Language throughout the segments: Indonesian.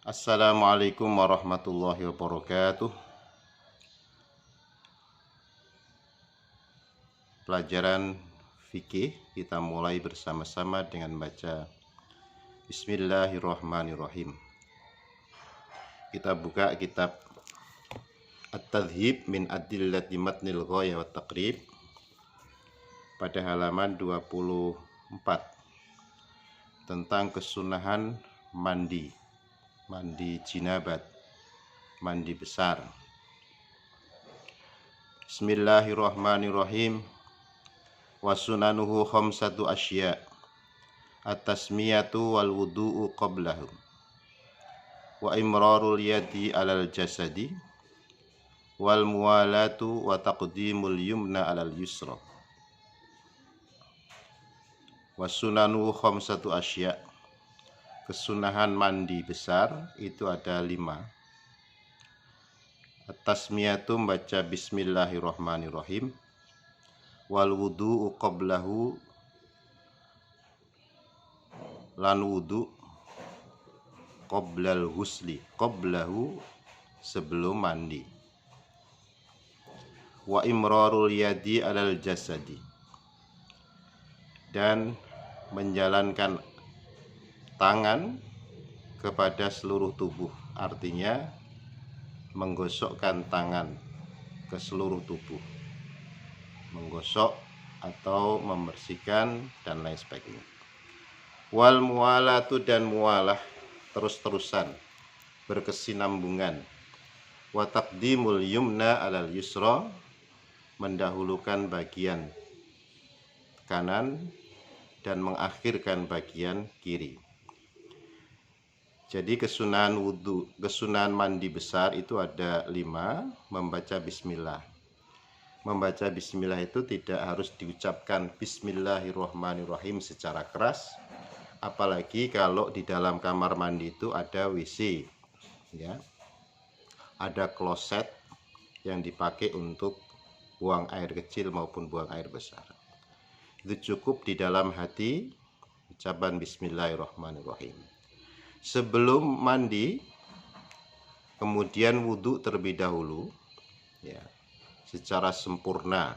Assalamualaikum warahmatullahi wabarakatuh. Pelajaran fikih kita mulai bersama-sama dengan baca Bismillahirrahmanirrahim. Kita buka kitab At-Tadhib min Adillati Matnil Ghaya wa Taqrib pada halaman 24 tentang kesunahan mandi jinabat, mandi besar. Bismillahirrahmanirrahim. Wa sunanuhu khamsatu asya' at-tasmiyatu wal wudu'u qablahu wa imrarul yadi alal jasadi wal muwalatu wa taqdimul yumna alal yusra. Wa sunanuhu khamsatu asya', kesunahan mandi besar itu ada 5. At-tasmiyatu membaca bismillahirrahmanirrahim, wal wudu'u qablahu, lan wudu qoblal husli, qablahu sebelum mandi. Wa imrarul yadi alal jasadi, dan menjalankan tangan kepada seluruh tubuh, artinya menggosokkan tangan ke seluruh tubuh, menggosok atau membersihkan dan lain sebagainya. Wal muwalatu, dan muwalah terus-terusan, berkesinambungan. Wa taqdimul yumna alal yusra, mendahulukan bagian kanan dan mengakhirkan bagian kiri. Jadi kesunahan wudu, kesunahan mandi besar itu ada 5. Membaca bismillah. Membaca bismillah itu tidak harus diucapkan bismillahirrahmanirrahim secara keras, apalagi kalau di dalam kamar mandi itu ada WC, ya, ada kloset yang dipakai untuk buang air kecil maupun buang air besar. Itu cukup di dalam hati ucapan bismillahirrahmanirrahim. Sebelum mandi, kemudian wudhu terlebih dahulu, ya, secara sempurna.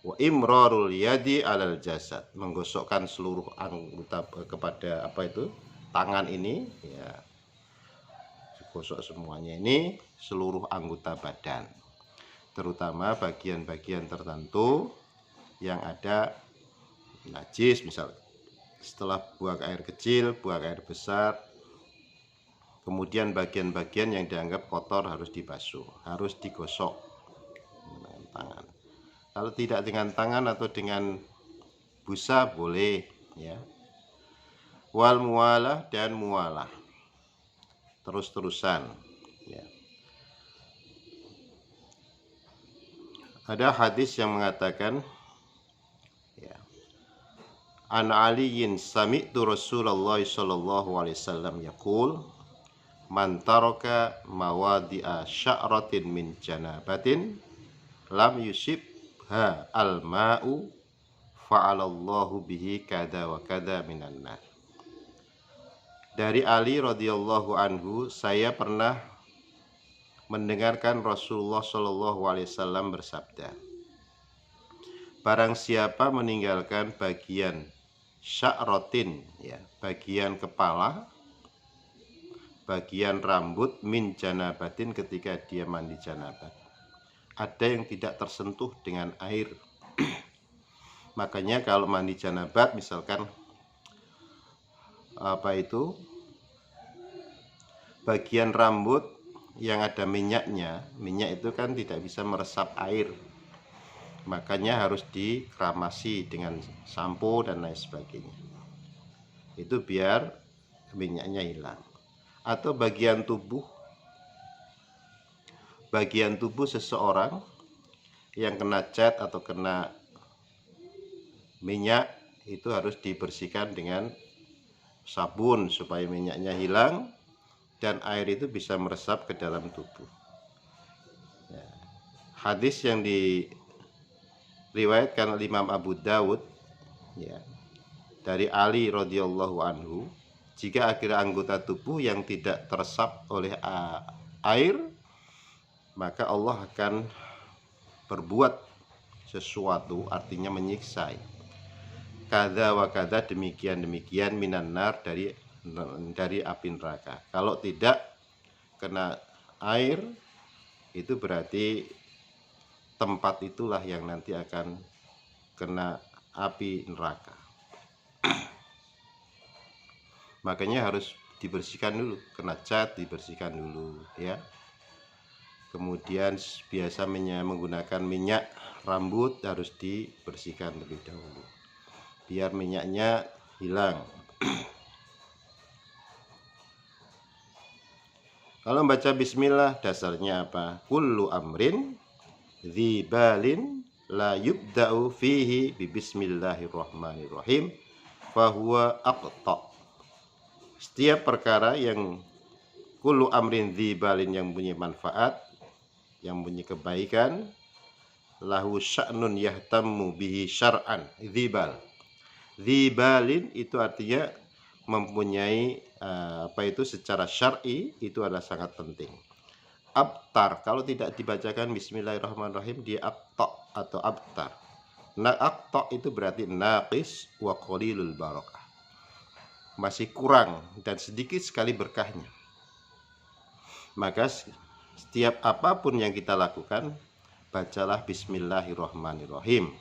Wa imrarul yadi alal jasad, menggosokkan seluruh anggota kepada tangan ini, ya, gosok semuanya ini seluruh anggota badan, terutama bagian-bagian tertentu yang ada najis, misalnya setelah buang air kecil, buang air besar, kemudian bagian-bagian yang dianggap kotor harus dibasuh, harus digosok dengan tangan. Kalau tidak dengan tangan atau dengan busa boleh, ya. Wal muwalah, dan muwalah terus-terusan, ya. Ada hadis yang mengatakan, ya, An Aliyin sami'tu Rasulullah sallallahu alaihi wasallam yaqul man taraka mawadi'a sya'ratin min janabatin lam yusibha al-ma'u fa'alallahu bihi kada wa kada minan nar. Dari Ali radhiyallahu anhu, saya pernah mendengarkan Rasulullah sallallahu alaihi wasallam bersabda, barang siapa meninggalkan bagian sya'ratin, ya, bagian kepala, bagian rambut, min janabatin, ketika dia mandi janabat, ada yang tidak tersentuh dengan air. Makanya kalau mandi janabat, misalkan bagian rambut yang ada minyaknya, minyak itu kan tidak bisa meresap air, makanya harus dikeramasi dengan sampo dan lain sebagainya, itu biar minyaknya hilang. Atau bagian tubuh seseorang yang kena cat atau kena minyak, itu harus dibersihkan dengan sabun supaya minyaknya hilang dan air itu bisa meresap ke dalam tubuh, ya. Hadis yang diriwayatkan oleh Imam Abu Dawud, ya, dari Ali radhiyallahu anhu, Jika akhir anggota tubuh yang tidak teresap oleh air, maka Allah akan berbuat sesuatu, artinya menyiksa. Kada wa kada, demikian minan nar, dari api neraka. Kalau tidak kena air, itu berarti tempat itulah yang nanti akan kena api neraka. Makanya harus dibersihkan dulu, kena cat dibersihkan dulu ya. Kemudian biasa menggunakan minyak rambut harus dibersihkan lebih dahulu biar minyaknya hilang. Kalau membaca bismillah dasarnya apa? Kullu amrin dzibalin la yubda'u fihi bi bismillahirrahmanirrahim fahuwa aqta. Setiap perkara yang kullu amrin dzibalin, yang punya manfaat, yang punya kebaikan, lahu sya'nun yahtammu bihi syar'an. Dzibalin itu artinya mempunyai secara syar'i itu adalah sangat penting. Abtar, kalau tidak dibacakan bismillahirrahmanirrahim, dia aqta atau abtar. Nah, aqta itu berarti naqis wa qalilul barakah, masih kurang dan sedikit sekali berkahnya. Maka setiap apapun yang kita lakukan, bacalah bismillahirrahmanirrahim.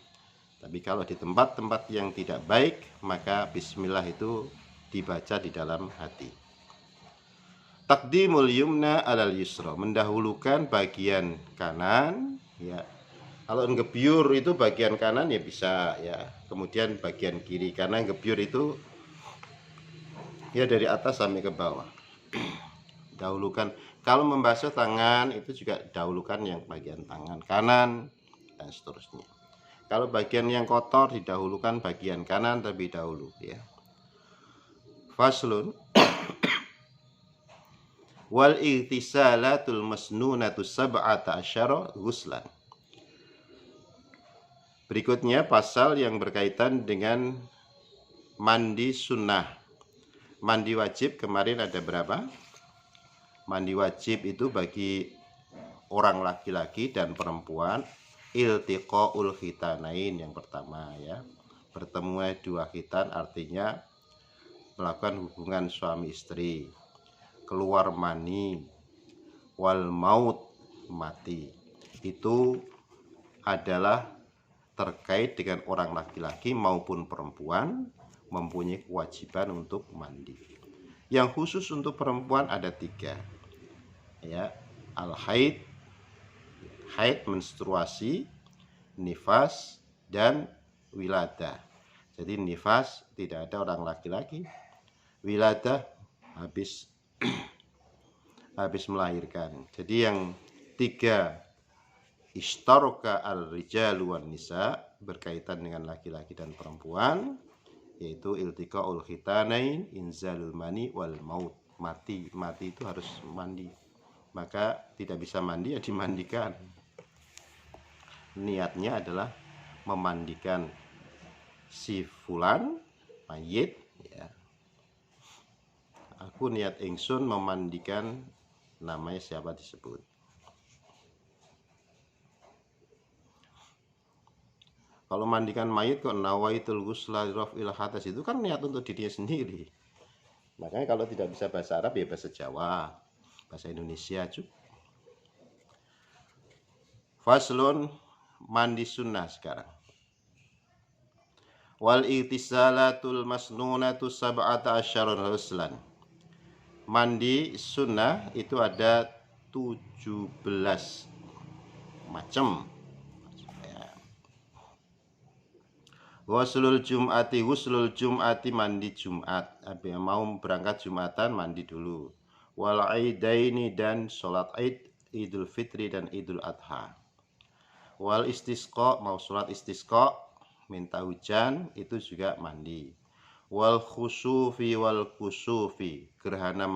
Tapi kalau di tempat-tempat yang tidak baik, maka bismillah itu dibaca di dalam hati. Taqdimul yumna alal yusra, mendahulukan bagian kanan ya. Kalau ngebyur itu bagian kanan ya bisa ya. Kemudian bagian kiri, karena ngebyur itu ya dari atas sampai ke bawah. Dahulukan. Kalau membasuh tangan itu juga dahulukan yang bagian tangan kanan dan seterusnya. Kalau bagian yang kotor didahulukan bagian kanan terlebih dahulu ya. Faslun wal ihtisalatul masnunatu sab'ata asyara ghuslan. Berikutnya pasal yang berkaitan dengan mandi sunnah. Mandi wajib kemarin ada berapa? Mandi wajib itu bagi orang laki-laki dan perempuan, iltiqaul khitanain yang pertama ya. Bertemu dua khitan artinya melakukan hubungan suami istri. Keluar mani, wal maut, mati. Itu adalah terkait dengan orang laki-laki maupun perempuan mempunyai kewajiban untuk mandi. Yang khusus untuk perempuan ada 3 ya, al-haid, haid menstruasi, nifas, dan wiladah. Jadi nifas tidak ada orang laki-laki, wiladah habis melahirkan. Jadi yang 3 ishtaroka al-rijalu wan nisa, berkaitan dengan laki-laki dan perempuan, yaitu iltiqaul khitanain, inzalul mani, wal maut. Mati itu harus mandi. Maka tidak bisa mandi ya dimandikan. Niatnya adalah memandikan si fulan mayit ya. Aku niat ingsun memandikan, namanya siapa disebut. Kalau mandikan mayit kok nawaitul ghusla raf'il hadas, itu kan niat untuk dirinya sendiri. Makanya kalau tidak bisa bahasa Arab ya bahasa Jawa, bahasa Indonesia juga. Faslun, mandi sunnah sekarang. Wal ihtisalatul masnunatu sab'ata asyara ghuslan. Mandi sunnah itu ada 17 macam. Ghuslul Jum'ati, mandi Jumat. Mau berangkat Jumatan mandi dulu. Wal aidaini, dan sholat Aid, Idul Fitri dan Idul Adha. Wal istisqa, mau sholat istisqa, minta hujan, itu juga mandi. Wal khusufi wal kusufi, gerhana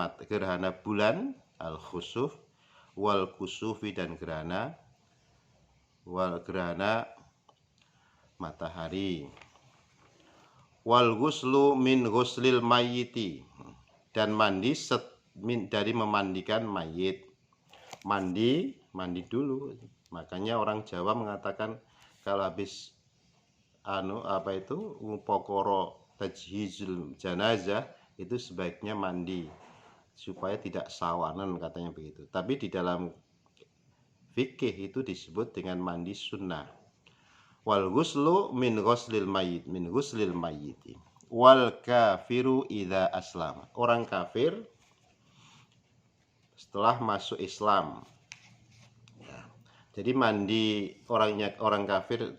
bulan, al khusuf, wal kusufi, dan gerhana matahari. Wal ghuslu min ghuslil mayyiti, dan mandi dari memandikan mayit. Mandi dulu. Makanya orang Jawa mengatakan kalau habis pokoro tajhizul janazah itu sebaiknya mandi supaya tidak sawanan, katanya begitu. Tapi di dalam fikih itu disebut dengan mandi sunnah. Wal ghuslu min ghuslil mayyit wal kafiru idza aslama. Orang kafir setelah masuk Islam. Ya. Jadi mandi orang kafir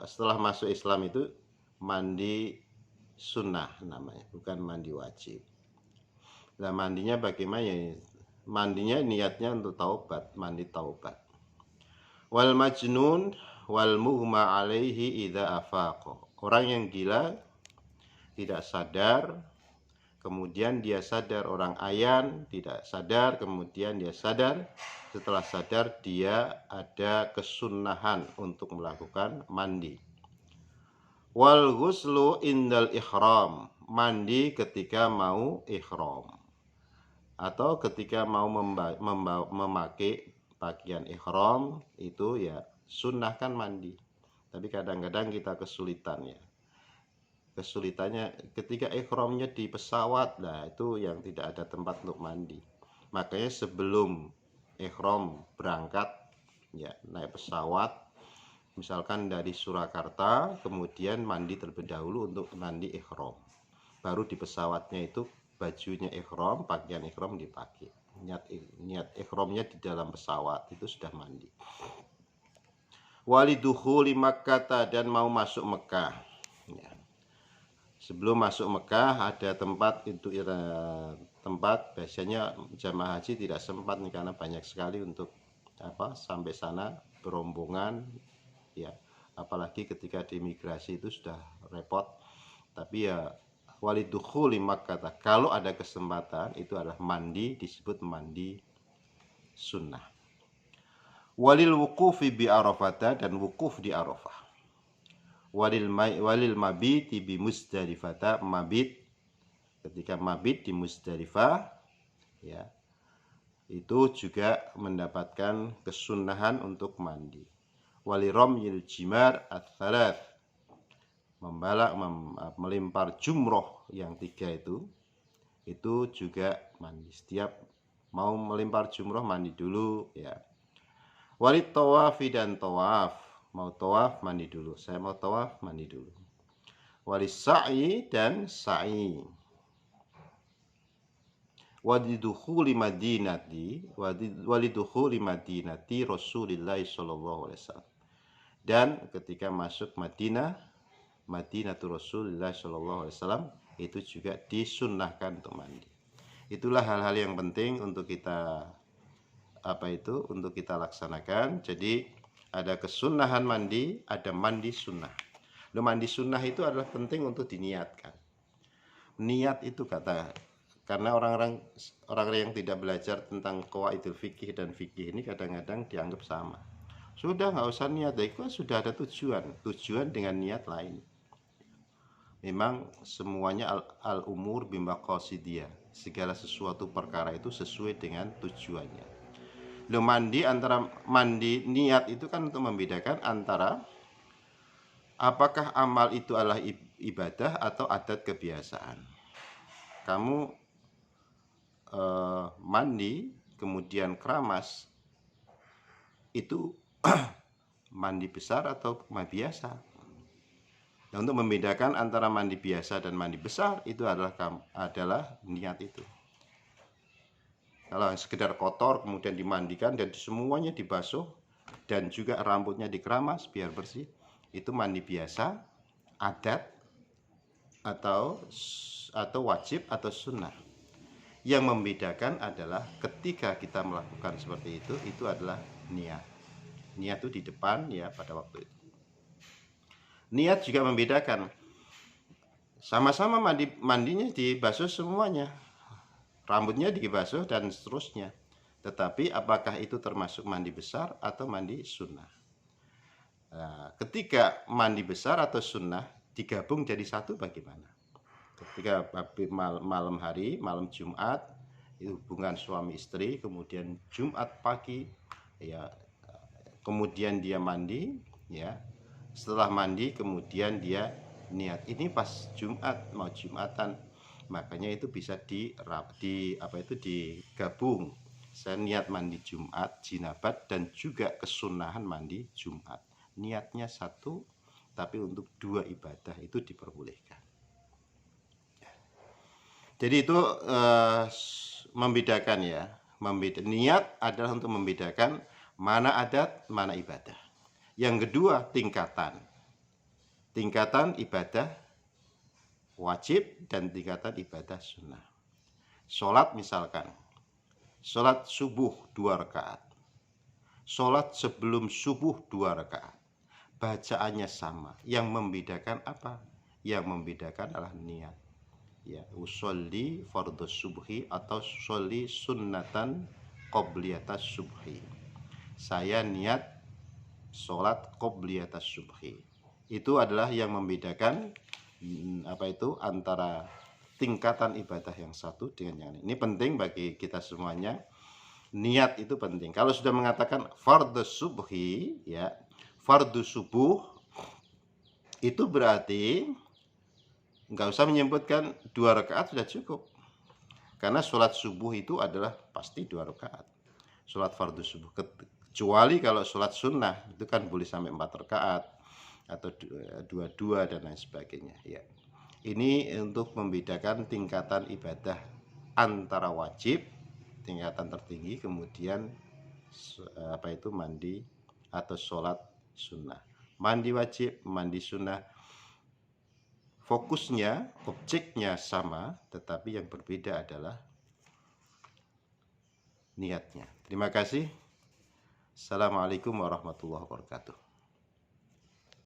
setelah masuk Islam itu mandi sunnah namanya, bukan mandi wajib. Nah, mandinya bagaimana ya? Mandinya niatnya untuk taubat, mandi taubat. Wal majnun wal mughma alaihi idza afaqa. Orang yang gila tidak sadar, kemudian dia sadar, orang ayan tidak sadar, kemudian dia sadar. Setelah sadar dia ada kesunnahan untuk melakukan mandi. Wal ghuslu indal ihram, mandi ketika mau ihram atau ketika mau memakai pakaian ihram itu ya sunnah kan mandi. Tapi kadang-kadang kita kesulitan ya. Kesulitannya ketika ihramnya di pesawat, nah itu yang tidak ada tempat untuk mandi. Makanya sebelum ihram berangkat ya naik pesawat, misalkan dari Surakarta, kemudian mandi terlebih dahulu untuk mandi ihram. Baru di pesawatnya itu bajunya ihram, pakaian ihram dipakai. Niat ihramnya di dalam pesawat itu sudah mandi. Walidukhuli Makkah, dan mau masuk Mekah. Ya. Sebelum masuk Mekah ada tempat itu tempat biasanya jamaah haji tidak sempat nih karena banyak sekali untuk sampai sana berombongan ya, apalagi ketika di imigrasi itu sudah repot. Tapi ya walidukhuli Makkah, kalau ada kesempatan itu adalah mandi, disebut mandi sunnah. Walil wukufi bi Arafah, dan wukuf di Arafah. Walil mabiti bi Musdalifah, mabit ketika mabit di Musdalifah ya itu juga mendapatkan kesunahan untuk mandi. Waliramyil jimar ats-tsalath, melempar jumroh yang 3 itu juga mandi. Setiap mau melempar jumroh mandi dulu ya. Walit tawafi, dan tawaf, mau tawaf mandi dulu. Saya mau tawaf mandi dulu. Walis sa'i, dan sa'i. Walidukhuli madinati Rasulillah sallallahu alaihi wasallam. Dan ketika masuk Madinatul Rasulullah sallallahu alaihi wasallam itu juga disunnahkan untuk mandi. Itulah hal-hal yang penting untuk kita untuk kita laksanakan. Jadi ada kesunahan mandi, ada mandi sunnah. Mandi sunnah itu adalah penting untuk diniatkan. Niat itu karena orang-orang yang tidak belajar tentang qawaidul fikih dan fikih ini kadang-kadang dianggap sama. Sudah nggak usah niat, itu sudah ada tujuan dengan niat lain. Memang semuanya al-umur bimaqasidiyah, segala sesuatu perkara itu sesuai dengan tujuannya. Mandi niat itu kan untuk membedakan antara apakah amal itu adalah ibadah atau adat kebiasaan. Kamu mandi kemudian keramas itu mandi besar atau mandi biasa. Nah, untuk membedakan antara mandi biasa dan mandi besar itu adalah niat itu. Kalau sekedar kotor kemudian dimandikan dan semuanya dibasuh dan juga rambutnya dikeramas biar bersih, itu mandi biasa, adat atau wajib atau sunnah. Yang membedakan adalah ketika kita melakukan seperti itu adalah niat. Niat itu di depan ya pada waktu itu. Niat juga membedakan. Sama-sama mandinya dibasuh semuanya. Rambutnya dibasuh dan seterusnya. Tetapi apakah itu termasuk mandi besar atau mandi sunnah? Nah, ketika mandi besar atau sunnah digabung jadi satu bagaimana? ketika malam hari, malam Jumat, itu hubungan suami istri, kemudian Jumat pagi, ya, kemudian dia mandi, ya, setelah mandi kemudian dia niat. Ini pas Jumat, mau Jumatan, makanya itu bisa digabung. Saya niat mandi Jumat, jinabat, dan juga kesunahan mandi Jumat. Niatnya satu, tapi untuk dua ibadah itu diperbolehkan. Jadi itu membedakan ya. Niat adalah untuk membedakan mana adat, mana ibadah. Yang kedua, tingkatan ibadah wajib dan tingkatan ibadah sunnah. Sholat misalkan, sholat subuh 2 rakaat, sholat sebelum subuh 2 rakaat, bacaannya sama. Yang membedakan apa? Yang membedakan adalah niat. Ya, usolli fardhu subhi atau usolli sunnatan qobliyatas subhi. Saya niat sholat qobliyatas subhi. Itu adalah yang membedakan antara tingkatan ibadah yang satu dengan yang lain. Ini penting bagi kita semuanya. Niat itu penting. Kalau sudah mengatakan fardhu subhi, ya, fardhu subuh, itu berarti nggak usah menyebutkan 2 rakaat sudah cukup. Karena sholat subuh itu adalah pasti 2 rakaat. Sholat fardhu subuh. Kecuali kalau sholat sunnah, itu kan boleh sampai 4 rakaat atau 2 dan lain sebagainya. Ya. Ini untuk membedakan tingkatan ibadah antara wajib, tingkatan tertinggi, kemudian mandi atau sholat sunnah. Mandi wajib, mandi sunnah, fokusnya, objeknya sama, tetapi yang berbeda adalah niatnya. Terima kasih. Assalamualaikum warahmatullahi wabarakatuh.